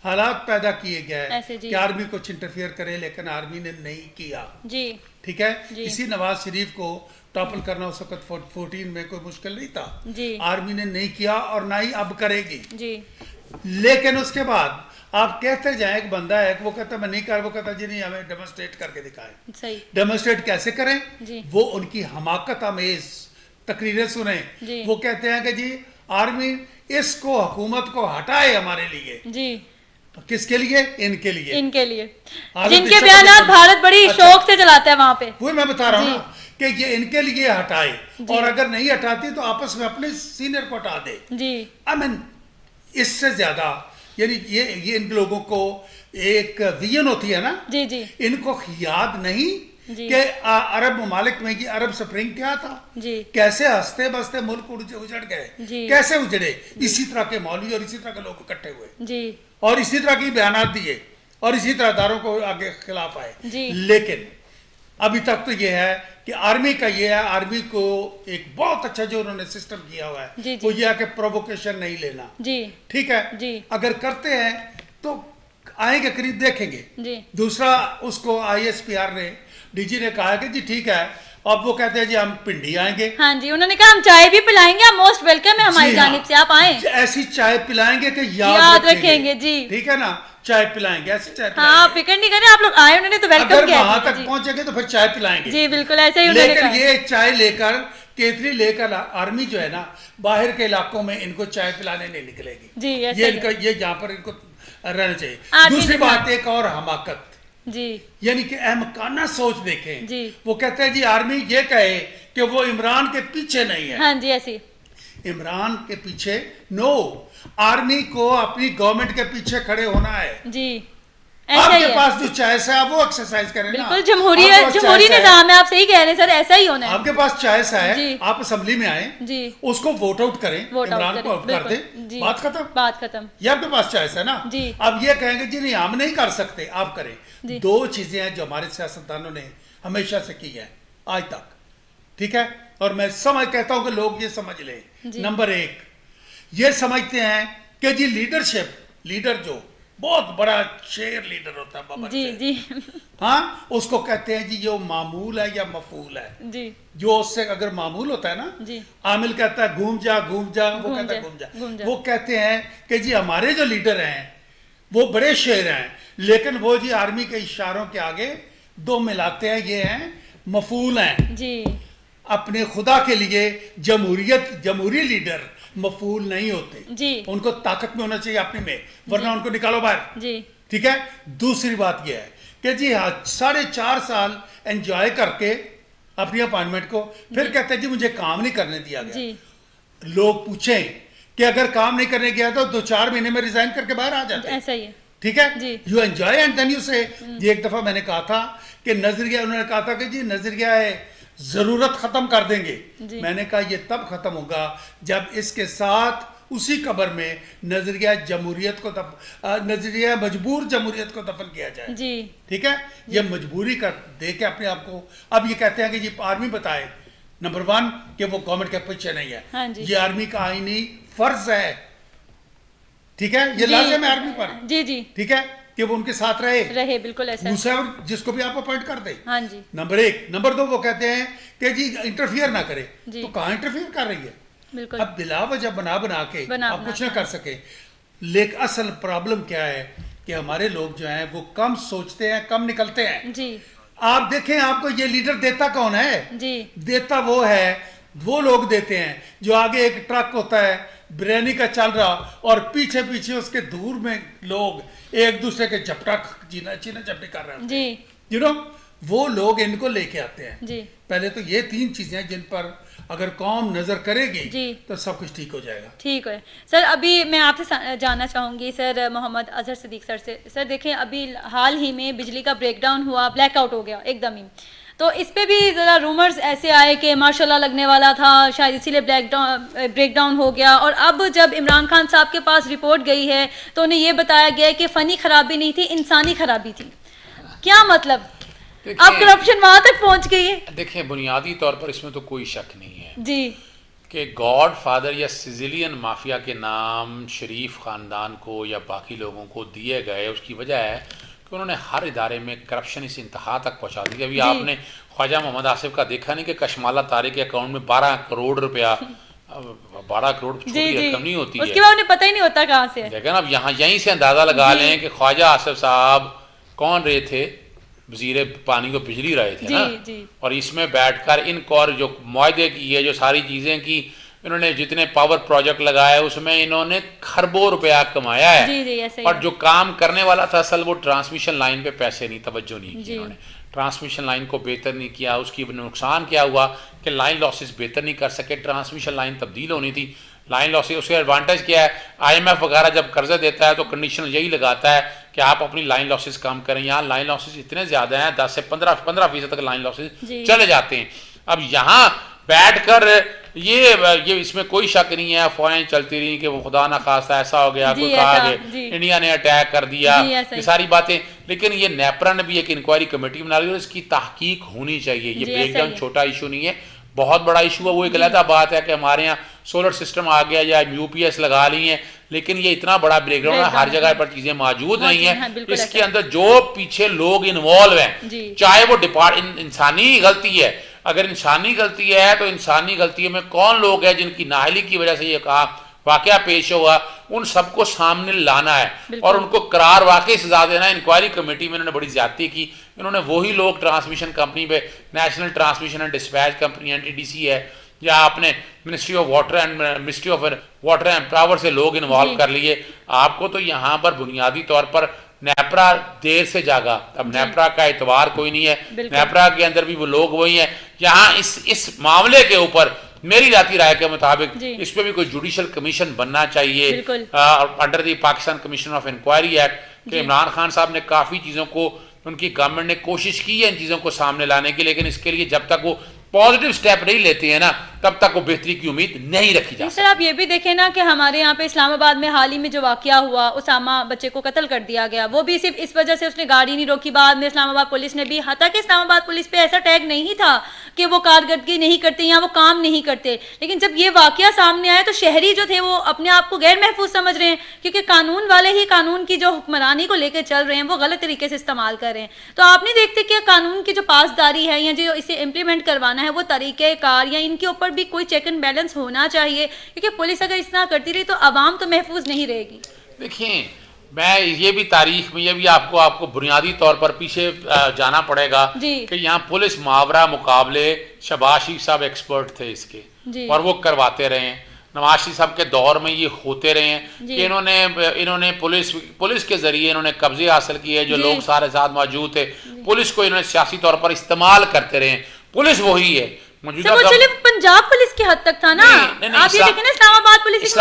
हालात पैदा किए गए कि आर्मी कुछ इंटरफियर करे, लेकिन आर्मी ने नहीं किया जी, ठीक है जी। इसी नवाज शरीफ को टॉपल करना उस वक्त 14 में कोई मुश्किल नहीं था जी, आर्मी ने नहीं किया और ना ही अब करेगी जी। लेकिन उसके बाद आप कहते जाए, एक बंदा है वो कहता मैं नहीं कर, वो कहता जी नहीं, हमें डेमोन्स्ट्रेट करके दिखाएं। सही। डेमोन्स्ट्रेट कैसे करें जी? वो उनकी हमाकत अमेज तकरीरें सुने, वो कहते हैं कि जी आर्मी इसको हुकूमत को हटाए हमारे लिए। जी किसके लिए? इनके लिए, इनके लिए, हालत जिनके इससे बयानात बड़ी- भारत बड़ी अच्छा। शौक से चलाता है वहां पे। वही मैं बता रहा हूँ जी। ना कि ये इनके लिए हटाए, जी। और अगर नहीं हटाती तो आपस में अपने सीनियर को हटा दे। जी आई मीन इससे ज्यादा, यानी ये इन लोगों को एक विजन होती है ना, जी जी इनको याद नहीं जी। कि अरब ममालिक में ये अरब स्प्रिंग क्या था, जी कैसे हंसते बसते मुल्क उजड़ गए, जी। कैसे उजड़े, इसी तरह के मौलवी और इसी तरह के लोग इकट्ठे हुए जी और इसी तरह की बयानात दिए और इसी तरह दारों को आगे खिलाफ आए। जी। लेकिन अभी तक तो ये है कि आर्मी का ये है, आर्मी को एक बहुत अच्छा जो उन्होंने सिस्टम किया हुआ है जी, जी। वो ये है कि प्रोवोकेशन नहीं लेना। जी ठीक है जी। अगर करते हैं तो आएंगे करीब देखेंगे। जी दूसरा उसको ISPR ने DG ने कहा कि जी ठीक है, अब वो कहते हैं जी हम पिंडी आएंगे। हाँ जी, उन्होंने कहा हम चाय भी पिलाएंगे, आप मोस्ट वेलकम है हमारी जी हाँ। जानिब से, आप आए। ऐसी चाय पिलाएंगे कि याद याद रखेंगे, जी। ठीक है ना, चाय पिलाएंगे, ऐसी चाय हाँ पिलाएंगे। फिक्र नहीं करें, आप लोग आए, उन्होंने तो वेलकम अगर किया वहां है। तक जी पहुंचेंगे तो फिर चाय पिलाएंगे। जी बिल्कुल ऐसे ही उन्होंने लेकिन कहा। ये चाय लेकर, केतली लेकर आर्मी जो है ना बाहर के इलाकों में इनको चाय पिलाने नहीं निकलेगी। जी, ऐसा ये ही इनका, ये यहाँ पर इनको रहना चाहिए। आर्मी दूसरी के साथ। बात एक और हमाकत, जी यानी कि अहमकाना सोच देखें। जी। वो कहते हैं जी आर्मी ये कहे कि वो इमरान के पीछे नहीं है। हाँ जी ऐसी। इमरान के पीछे नो, आर्मी को अपनी गवर्नमेंट के पीछे खड़े होना है। जी ऐसा ही आपके है। पास जो चॉइस है आप वो एक्सरसाइज करें ना। बिल्कुल जमहूरी आपके पास जमहूरी choice है। निजाम है, आप सही कह रहे हैं सर, ऐसा ही होना है। आपके पास चॉइस है, जी। आप असेंबली में आए, जी उसको वोट आउट करें, वोट आउट इमरान को आउट कर बिल्कुल। दें, जी बात खत्म। बात खत्म। ये आपके पास चॉइस है ना। जी। अब ये कहेंगे जी नहीं हम नहीं कर सकते, आप करें। जी। दो चीजें हैं जो हमारे सियासतदानों ने हमेशा से की है आज तक, ठीक है, और मैं कहता हूं कि लोग ये समझ जी। लें। नंबर एक, ये समझते हैं कि जी लीडरशिप, लीडर जो बहुत बड़ा शेर लीडर होता है बाबर जी शेर, जी हाँ उसको कहते हैं जी जो मामूल है या मफूल है। जी जो उससे अगर मामूल होता है ना, जी। आमिल कहता है घूम जा घूम जा, वो घूम कहता है जा, घूम घूम जा। जा। वो कहते हैं कि जी हमारे जो लीडर हैं वो बड़े शेर हैं, लेकिन वो जी आर्मी के इशारों के आगे दो मिलाते हैं, ये हैं मफूल हैं। जी अपने खुदा के लिए जमहूरी लीडर मफूल नहीं होते। जी उनको ताकत में होना चाहिए अपने में, वरना उनको निकालो बाहर। जी ठीक है। दूसरी बात यह है कि जी हाँ 4.5 साल एंजॉय करके अपनी अपॉइंटमेंट को फिर कहते हैं जी मुझे काम नहीं करने दिया जी गया। लोग पूछें कि अगर काम नहीं करने गया तो 2-4 महीने में रिजाइन करके बाहर आ जाते हैं। ऐसा ही है। ठीक है। जी। You enjoy and then you say. ये एक दफा मैंने कहा था कि नजरिया, उन्होंने कहा था कि जी नजरिया है जरूरत खत्म कर देंगे। जी। मैंने कहा ये तब खत्म होगा जब इसके साथ उसी कब्र में नजरिया जमहूरियत को नजरिया मजबूर जमहूरियत को दफन किया जाए। जी ठीक है। ये मजबूरी कर दे के अपने आप को, अब ये कहते हैं कि जी आर्मी बताए नंबर 1 कि वो गवर्नमेंट के पीछे नहीं है। हाँ जी। ये आर्मी का आईनी फर्ज है। ठीक है। ये जी। लाजिम है आर्मी पर। जी जी ठीक है कि वो उनके साथ रहे बिल्कुल ऐसा है। दूसरा जिसको भी आप अपॉइंट कर दे। हाँ जी नंबर 1। नंबर 2 वो कहते हैं कि जी इंटरफियर ना करे। जी। तो कहाँ इंटरफियर कर रही है? बिल्कुल। अब बिला वजह बना के बना आप कुछ ना कर सके। लेकिन असल प्रॉब्लम क्या है कि हमारे लोग जो हैं वो कम सोचते हैं, कम निकलते हैं। जी आप देखें आपको ये लीडर देता कौन है? जी देता वो है, वो लोग देते हैं जो आगे एक ट्रक होता है बिरयानी का चल रहा और पीछे पीछे उसके दूर में लोग एक दूसरे के झपटा चीना झपटी कर रहे हैं। जी यू नो वो लोग इनको लेके आते हैं। जी पहले तो ये 3 चीजें हैं जिन पर अगर कौम नजर करेगी जी। तो सब कुछ ठीक हो जाएगा। ठीक है सर। अभी मैं आपसे जानना चाहूँगी सर, मोहम्मद अजहर सदीक सर से। सर देखें अभी हाल ही में बिजली का ब्रेकडाउन हुआ, ब्लैकआउट हो गया एकदम ही, तो इस पे भी ज़रा रूमर्स ऐसे आए कि माशाल्लाह लगने वाला था, शायद इसीलिए ब्रेकडाउन हो गया। और अब जब इमरान खान साहब के पास रिपोर्ट गई है तो उन्हें ये बताया गया कि फ़नी खराबी नहीं थी, इंसानी खराबी थी। क्या मतलब? अब करप्शन वहां तक पहुंच गई है। देखिए बुनियादी तौर पर इसमें तो कोई शक नहीं है जी कि गॉड फादर या सिजिलियन माफिया के नाम शरीफ ख़ानदान को या बाकी लोगों को दिए गए। उसकी वजह है कि उन्होंने हर इदारे में करप्शन इस इंतहा तक पहुंचा दी। अभी आपने ख्वाजा मोहम्मद आसिफ का देखा नहीं कि कशमाला तारे के अकाउंट में 12 करोड़ रुपया, 12 करोड़ छोटी रकम नहीं होती है। उसके बाद उन्हें पता ही नहीं होता कहाँ से है। लेकिन अब यहाँ यहीं से अंदाज़ा लगा लें कि ख्वाजा आसिफ साहब कौन रहे थे, वज़ीर पानी को बिजली रहे थे जी, ना जी। और इसमें बैठकर इन और जो मुआहदे की ये जो सारी चीज़ें की इन्होंने जितने पावर प्रोजेक्ट लगाए उसमें इन्होंने खरबों रुपया कमाया है। जी जी ऐसा ही और है। जो काम करने वाला था असल वो ट्रांसमिशन लाइन पे पैसे नहीं, तवज्जो नहीं की जी। इन्होंने, ट्रांसमिशन लाइन को बेहतर नहीं किया। उसकी नुकसान क्या हुआ कि लाइन लॉसेस बेहतर नहीं कर सके, ट्रांसमिशन लाइन तब्दील होनी थी, लाइन लॉसेस। उसके एडवांटेज क्या है, IMF वगैरह जब कर्जा देता है तो कंडीशन यही लगाता है कि आप अपनी लाइन लॉसेस कम करें। यहाँ लाइन लॉसेस इतने ज़्यादा हैं, 10 से 15% तक लाइन लॉसेस जी। चले जाते हैं। अब यहाँ बैठकर ये इसमें कोई शक नहीं है, अफवाहें चलती रही कि वो खुदा ना खास्ता ऐसा हो गया, जी, कोई कहा ऐसा, कि जी। इंडिया ने अटैक कर दिया, जी, ऐसा ये ही। सारी बातें। लेकिन ये नेपरा ने भी एक इंक्वायरी कमेटी बना ली और इसकी तहकीक होनी चाहिए। ये जी, ऐसा ब्रेकडाउन ही है। छोटा इशू नहीं है, बहुत बड़ा इशू है। वो एक अलग बात है कि हमारे यहाँ सोलर सिस्टम आ गया या UPS लगा ली है, लेकिन ये इतना बड़ा ब्रेकडाउन है, हर जगह पर चीजें मौजूद नहीं हाँ, है। बिल्कुल इसके ऐसा। अंदर जो पीछे लोग इन्वॉल्व जी। हैं, चाहे वो इंसानी गलती है, अगर इंसानी गलती है तो इंसानी गलती में कौन लोग हैं जिनकी नाअहली की वजह से ये कहा वाकया पेश हुआ, उन सबको सामने लाना है और उनको करार वाकई सजा देना है। इंक्वायरी कमेटी में इन्होंने बड़ी ज्यादती की। इन्होंने वही लोग ट्रांसमिशन कंपनी पे, national transmission and dispatch company NTDC है, या आपने ministry of water and power से लोग इन्वॉल्व कर लिए। आपको तो यहाँ पर बुनियादी तौर पर नेपरा देर से जागा, अब नेपरा का एतबार कोई नहीं है, नेपरा के अंदर भी वो लोग वही हैं। यहाँ इस मामले के ऊपर मेरी जाती राय के मुताबिक इस पे भी कोई जुडिशल कमीशन बनना चाहिए under the Pakistan commission of inquiry act. कि इमरान खान साहब ने काफ़ी चीज़ों को, उनकी गवर्नमेंट ने कोशिश की है इन चीज़ों को सामने लाने की, लेकिन इसके लिए जब तक वो पॉजिटिव स्टेप नहीं लेते हैं ना, तब तक वो बेहतरी की उम्मीद नहीं रखी जा सकती। सर आप ये भी देखें ना कि हमारे यहाँ पे इस्लामाबाद में हाल ही में जो वाकया हुआ, उसामा बच्चे को कत्ल कर दिया गया, वो भी सिर्फ इस वजह से उसने गाड़ी नहीं रोकी। बाद में इस्लामाबाद पुलिस ने भी, हालांकि इस्लामाबाद पुलिस पे ऐसा टैग नहीं था कि वो कारकर्दगी नहीं करते या वो काम नहीं करते, लेकिन जब ये वाकया सामने आया तो शहरी जो थे वो अपने आप को गैर महफूज समझ रहे हैं, क्योंकि कानून वाले ही कानून की जो हुक्मरानी को लेकर चल रहे हैं वो गलत तरीके से इस्तेमाल कर रहे हैं। तो आप नहीं देखते कि कानून की जो पासदारी है या जो इसे इम्प्लीमेंट करवाना है वो तरीक़ेकार या इनके ऊपर भी कोई चेक एंड बैलेंस होना चाहिए, क्योंकि पुलिस अगर इस तरह करती रही तो आवाम तो महफूज नहीं रहेगी। देखिए, मैं ये भी तारीख में ये भी आपको बुनियादी तौर पर पीछे जाना पड़ेगा कि यहाँ पुलिस मुहावरा मुकाबले शहबाज शरीफ साहब एक्सपर्ट थे इसके, और वो करवाते रहे हैं। नवाज शरीफ साहब के दौर में ये होते रहे हैं कि इन्होंने पुलिस के जरिए इन्होंने कब्जे हासिल किए, जो लोग सारे साथ मौजूद थे, पुलिस को इन्होंने सियासी तौर पर इस्तेमाल करते रहे। पुलिस वही है मौजूदा, पंजाब पुलिस के हद तक था ना। नहीं, आप ये देखें ना, इस्लामाबाद पुलिस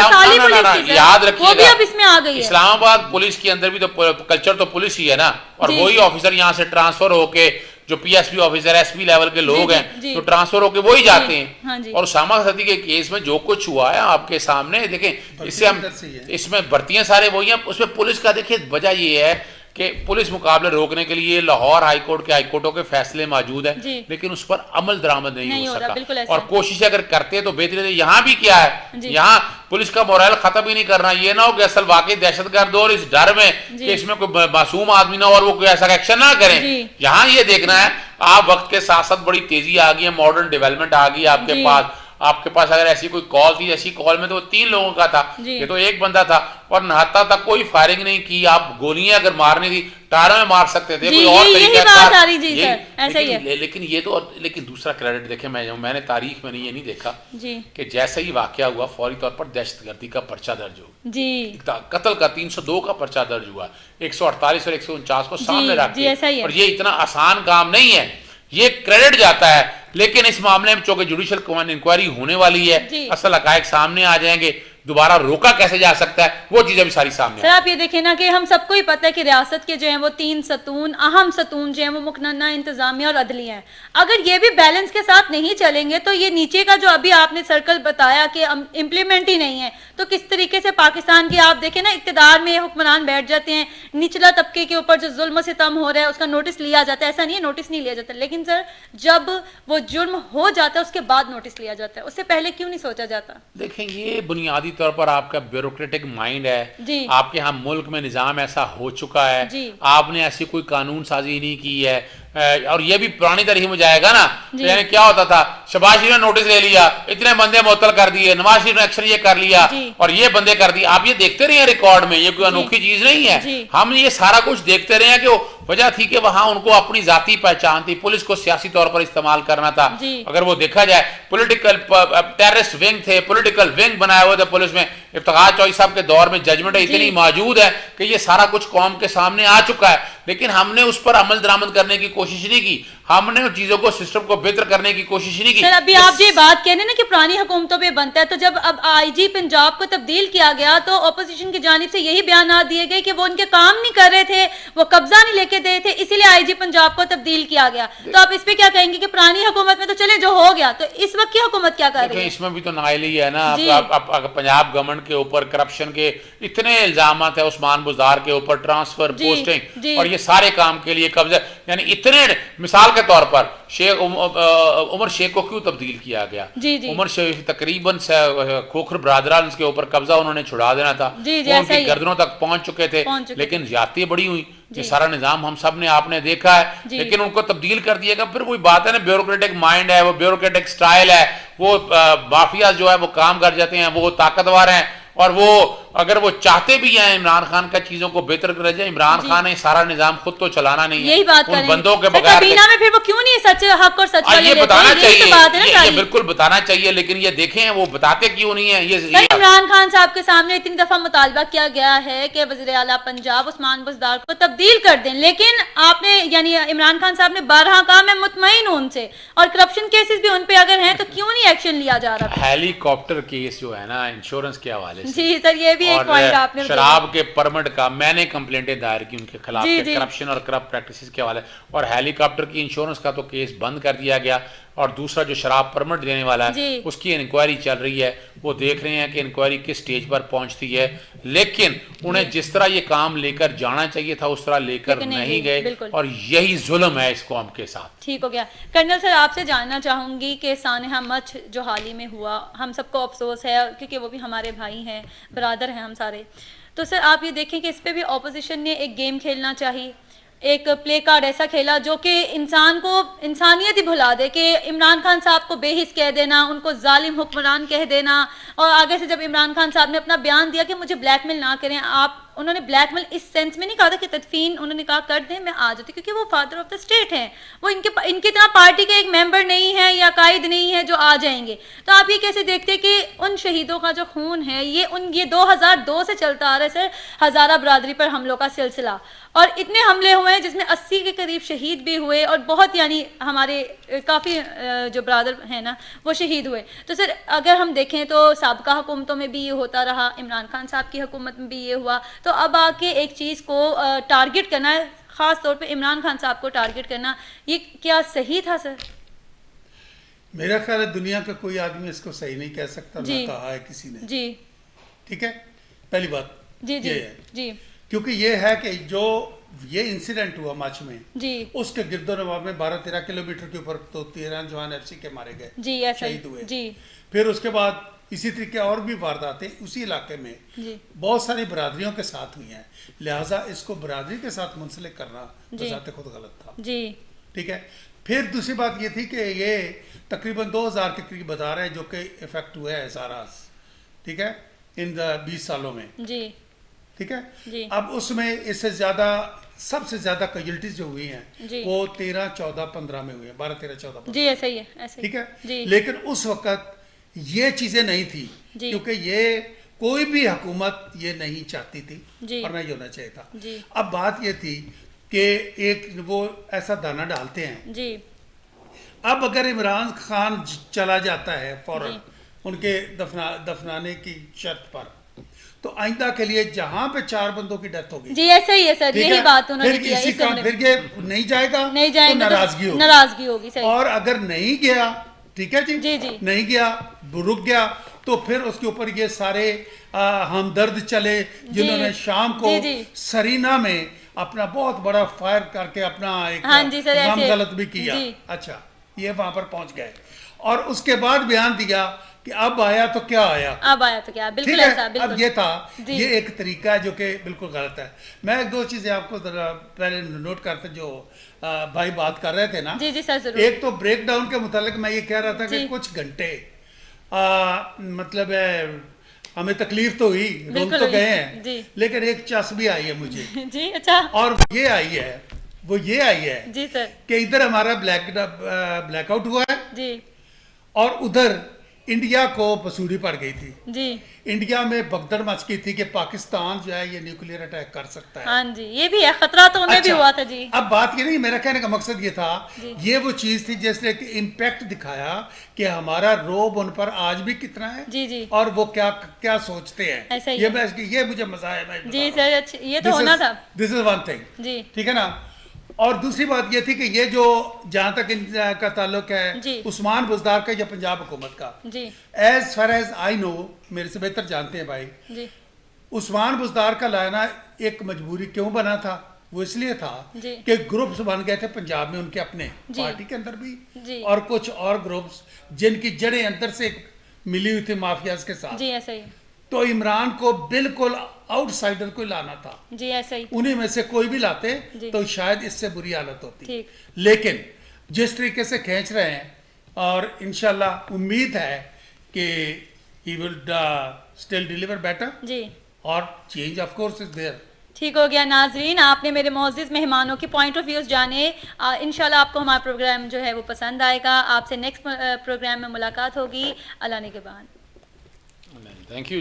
याद रखिए, वो भी अब इसमें आ गई है। इस्लामाबाद पुलिस के अंदर भी तो कल्चर तो पुलिस ही है ना, और वही ऑफिसर यहाँ से ट्रांसफर होके जो PSP ऑफिसर SP लेवल के लोग हैं तो ट्रांसफर होके वही जाते हैं। और उसामा सदी के केस में जो कुछ हुआ है आपके सामने देखें, इससे हम इसमें भर्तियां सारे वही हैं। उसमें पुलिस का देखिए वजह ये है कि पुलिस मुकाबले रोकने के लिए लाहौर हाईकोर्ट के हाईकोर्टों के फैसले मौजूद हैं, लेकिन उस पर अमल दरामद नहीं हो सका, और कोशिश अगर करते तो बेहतर है। यहाँ भी क्या है, यहाँ पुलिस का मोरल खत्म ही नहीं करना, ये ना हो कि असल वाकई दहशतगर्द हो और इस डर में कि इसमें कोई मासूम आदमी ना और वो कोई ऐसा एक्शन ना करें। यहाँ ये देखना है, आप वक्त के साथ साथ बड़ी तेजी आ गई है, मॉडर्न डेवलपमेंट आ गई आपके पास अगर ऐसी कोई कॉल थी, ऐसी कॉल में तो 3 लोगों का था, ये तो एक बंदा था, और नहाता तक कोई फायरिंग नहीं की। आप गोलियां अगर मारनी थी टारा में मार सकते थे, कोई और तरीका था। लेकिन दूसरा क्रेडिट देखें, मैंने तारीख में ये नहीं देखा कि जैसे ही वाकया हुआ फौरी तौर पर दहशतगर्दी का पर्चा दर्ज हो, कत्ल का 302 का पर्चा दर्ज हुआ, 148 और 149 को सामने रख के, और ये इतना आसान काम नहीं है, ये क्रेडिट जाता है। लेकिन इस मामले में चूंकि जुडिशल इंक्वायरी होने वाली है, असल हकायक सामने आ जाएंगे, दोबारा रोका कैसे जा सकता है वो चीजें भी सारी सामने। सर आप ये देखें ना कि हम सबको ही पता है कि रियासत के जो हैं वो 3 सतून, अहम सतून जो हैं वो मुकन्ना, इंतजामिया और अदलिया हैं। अगर ये भी बैलेंस के साथ नहीं चलेंगे तो ये नीचे का जो अभी आपने सर्कल बताया कि इम्प्लीमेंट ही नहीं है, तो किस तरीके से पाकिस्तान की आप देखें ना, इक्तदार में हुक्मरान बैठ जाते हैं, निचला तबके के ऊपर जो जुल्म सितम हो रहा है उसका नोटिस लिया जाता है। ऐसा नहीं है नोटिस नहीं लिया जाता, लेकिन सर जब वो जुर्म हो जाता है उसके बाद नोटिस लिया जाता है, उससे पहले क्यों नहीं सोचा जाता? देखें, ये बुनियादी तौर पर आपका ब्यूरोक्रेटिक माइंड है, आपके यहाँ मुल्क में निजाम ऐसा हो चुका है, आपने ऐसी कोई कानून साजी नहीं की है, और ये भी पुरानी तरीके में जाएगा ना। तो यानी क्या होता था, शहबाज शरीफ ने नोटिस ले लिया, इतने बंदे मुअत्तल कर दिए, नवाज शरीफ ने एक्शन ये कर लिया और ये बंदे कर दिए। आप ये देखते रहे रिकॉर्ड में, ये कोई अनोखी चीज नहीं है, हम ये सारा कुछ देखते रहे हैं कि वजह थी कि वहां उनको अपनी जाती पहचान थी, पुलिस को सियासी तौर पर इस्तेमाल करना था। अगर वो देखा जाए पॉलिटिकल टेररिस्ट विंग थे, पॉलिटिकल विंग बनाए हुए थे पुलिस में। इफ्तिखार चौधरी साहब के दौर में जजमेंट इतनी मौजूद है कि ये सारा कुछ कौम के सामने आ चुका है, लेकिन हमने उस पर अमल दरामद करने की कोशिश नहीं की, हमने उन चीजों को, सिस्टम को बेहतर करने की कोशिश नहीं की। सर अभी आप ये बात कह रहे हैं ना कि पुरानी हुकूमतों पे बनता है, तो जब अब आईजी पंजाब को तब्दील किया गया तो ऑपोजिशन की जानिब से यही बयान दिए गए कि वो उनके काम नहीं कर रहे थे, वो कब्जा नहीं लेके दे थे, इसीलिए आईजी पंजाब को तब्दील किया गया। तो आप इस पे क्या कहेंगे कि पुरानी हुकूमत में तो चले जो हो गया, तो इस वक्त की हुकूमत क्या कर रही है? इसमें भी तो नाइली है ना। अब पंजाब गवर्नमेंट के ऊपर करप्शन के इतने इल्जाम है, उस्मान बुज़दार के ऊपर ट्रांसफर, पोस्टिंग और ये सारे काम के लिए कब्जा, यानी इतने, मिसाल के तौर पर शेख उमर शेख को क्यों तब्दील किया गया? उमर शेख तकरीबन खोखर बरादरान के ऊपर कब्जा उन्होंने छुड़ा देना था, उनकी गर्दनों तक पहुंच चुके थे, लेकिन ज्यादती बड़ी हुई। ये सारा निजाम हम सब ने आपने देखा है, लेकिन उनको तब्दील कर दिएगा। फिर वही बात है ना, ब्यूरोक्रेटिक माइंड है, वो ब्यूरोक्रेटिक स्टाइल है, वो माफिया जो है वो काम कर जाते हैं, वो ताकतवर हैं, और वो अगर वो चाहते भी हैं इमरान खान का चीजों को बेहतर कर जाए, इमरान खान ने सारा निजाम खुद तो चलाना नहीं है, यही बात उन बंदों के बगैर काबीना में फिर वो क्यों नहीं सच हक और सच ये बताना चाहिए, ये बिल्कुल बताना चाहिए, लेकिन ये देखें वो बताते क्यों नहीं है। ये इमरान खान साहब के सामने इतनी दफा मुतालबा किया गया है कि वज़ीर आला पंजाब उस्मान बुज़दार को तब्दील कर दें, लेकिन आपने यानी इमरान खान साहब ने 12 कहा मैं मुतमईन हूं उनसे, और करप्शन केसेस भी उन पे अगर हैं तो क्यों नहीं एक्शन लिया जा रहा? हेलीकॉप्टर केस जो है ना इंश्योरेंस के हवाले से, जी सर ये भी एक पॉइंट आपने, शराब के परमिट का मैंने कंप्लेंटें दायर की उनके खिलाफ करप्शन और करप्ट प्रैक्टिसेस के हवाले, और हेलीकॉप्टर की इंश्योरेंस का तो केस बंद कर दिया गया, और दूसरा जो शराब परमिट देने वाला है उसकी इंक्वायरी चल रही है, वो देख रहे हैं कि इंक्वायरी किस स्टेज पर पहुंचती है, लेकिन उन्हें जिस तरह ये काम लेकर जाना चाहिए था उस तरह लेकर नहीं गए, और यही जुल्म है इस कौम के साथ। ठीक हो गया। कर्नल सर आपसे जानना चाहूंगी कि सानेहा मछ जो हाल ही में हुआ, हम सबको अफसोस है क्योंकि वो भी हमारे भाई हैं, बरादर हैं हम सारे, तो सर आप ये देखें कि इस पे भी ऑपोजिशन ने एक गेम खेलना चाहिए, एक प्ले कार्ड ऐसा खेला जो कि इंसान को इंसानियत ही भुला दे, कि इमरान खान साहब को बेहिस कह देना, उनको जालिम हुक्मरान कह देना, और आगे से जब इमरान खान साहब ने अपना बयान दिया कि मुझे ब्लैकमेल ना करें आप, उन्होंने ब्लैकमेल इस सेंस में नहीं कहा था कि तदफीन, उन्होंने कहा कर दें मैं आ जाती, क्योंकि वो फादर ऑफ द स्टेट हैं, वो इनकी तरह पार्टी के एक मेंबर नहीं है या कायद नहीं है जो आ जाएंगे। तो आप ये कैसे देखते हैं कि उन शहीदों का जो खून है ये 2002 से चलता आ रहा है सर, हज़ारा बरादरी पर हमलों का सिलसिला, और इतने हमले हुए हैं जिसमें 80 के करीब शहीद भी हुए, और बहुत यानी हमारे काफ़ी जो बरादर हैं ना वो शहीद हुए। तो सर अगर हम देखें तो साबका हुकूमतों में भी ये होता रहा, इमरान खान साहब की हुकूमत में भी ये हुआ, तो अब आके एक चीज़ को टारगेट करना है, ख़ास तौर पे इमरान खान साहब को टारगेट करना, ये क्या सही था सर? मेरा ख्याल है दुनिया का कोई आदमी इसको सही नहीं कह सकता, ना कहा है किसी ने। जी ठीक है, पहली बात जी जी जी, क्योंकि ये है कि जो ये इंसिडेंट हुआ मच में जी, उसके गिरदोनवा में 12-13 किलोमीटर के ऊपर तो 13 जवान एफसी के मारे गए जी, शहीद हुए जी। फिर उसके बाद इसी तरीके और भी वारदातें उसी इलाके में बहुत सारी बरादरियों के साथ हुई हैं, लिहाजा इसको बरादरी के साथ मुंसलिक करना बजाते खुद गलत था जी। ठीक है, फिर दूसरी बात ये थी कि ये तकरीबन 2000 के करीब बता रहे हैं जो कि इफेक्ट हुआ है सारास, ठीक है, इन 20 सालों में जी, ठीक है जी। अब उसमें इससे ज्यादा सबसे ज्यादा कैजुअल्टीज जो हुई हैं वो 13, 14, 15 में हुई है, 12, 13, 14 जी, ऐसा ही है, ऐसा ठीक है जी। लेकिन उस वक्त ये चीजें नहीं थी क्योंकि ये कोई भी हुकूमत ये नहीं चाहती थी और नहीं होना चाहिए था जी। अब बात ये थी कि एक वो ऐसा दाना डालते हैं जी, अब अगर इमरान खान चला जाता है फौरन उनके दफनाने की शर्त पर, तो आइंदा के लिए जहां पे 4 बंदों की डेथ होगी जी, ऐसा ही है सर, यही बात उन्होंने किया, फिर ये नहीं जाएगा तो नाराजगी होगी सही। और अगर नहीं गया, ठीक है जी, नहीं गया, रुक गया, तो फिर उसके ऊपर ये सारे हमदर्द चले जिन्होंने शाम को सरीना में अपना बहुत बड़ा फायर करके अपना एक काम गलत भी किया, अच्छा ये वहां पर पहुंच गए, और उसके बाद बयान दिया कि अब आया तो क्या आया, अब आया तो क्या, बिल्कुल ऐसा, बिल्कुल। अब ये था, ये एक तरीका है जो कि बिल्कुल गलत है। मैं 2 चीजें आपको पहले नोट करते, जो भाई बात कर रहे थे ना जी जी सर जरूर। एक तो ब्रेक डाउन के मुतालिक मैं ये कह रहा था कि कुछ घंटे मतलब हमें तकलीफ तो हुई, रोल तो गए हैं, लेकिन एक चस भी आई है मुझे जी, अच्छा, और ये आई है वो ये आई है जी सर। कि इधर हमारा ब्लैकआउट हुआ है जी और उधर इंडिया को पसूड़ी पड़ गई थी। जी इंडिया में भगदड़ मच गई थी कि पाकिस्तान जो है ये न्यूक्लियर अटैक कर सकता है। हाँ जी, ये भी है, खतरा तो उन्हें भी हुआ था जी। अब बात ये नहीं, मेरा कहने का मकसद ये था, जी। ये वो चीज थी जिसने कि इम्पैक्ट दिखाया कि हमारा रोब उन पर आज भी कितना है जी जी और वो क्या क्या सोचते हैं। ऐसा ही ये है। ये मुझे मजा आया, मैं बता जी रहा हूँ। सर, ये तो होना था। दिस इज वन थिंग, जी ठीक है ना। और दूसरी बात ये थी कि ये जो जहां तक इनका ताल्लुक जी। है उस्मान बुजदार का या पंजाब हुकूमत का, जी as far as I know, मेरे से बेहतर जानते हैं भाई, जी उस्मान बुजदार का लाना एक मजबूरी क्यों बना था? वो इसलिए था जी। कि ग्रुप्स बन गए थे पंजाब में उनके अपने जी। पार्टी के अंदर भी जी। और कुछ और ग्रुप्स जिनकी जड़ें अंदर से मिली हुई थी माफियाज के साथ। जी ऐसा ही। तो इमरान को बिल्कुल आउटसाइडर को लाना था। जी ऐसा ही। उन्हीं में से कोई भी लाते जी। तो शायद इससे बुरी हालत होती। ठीक। लेकिन जिस तरीके से खींच रहे हैं और इंशाल्लाह उम्मीद है कि he will still deliver better जी और change of course is there. ठीक हो गया। नाजरीन, आपने मेरे मौजूद मेहमानों के पॉइंट ऑफ व्यूज़ जाने। इंशाल्लाह आपको हमारा प्रोग्राम जो है वो पसंद आएगा। आपसे नेक्स्ट प्रोग्राम में मुलाकात होगी। अल्लाह ने के बाद। Thank you.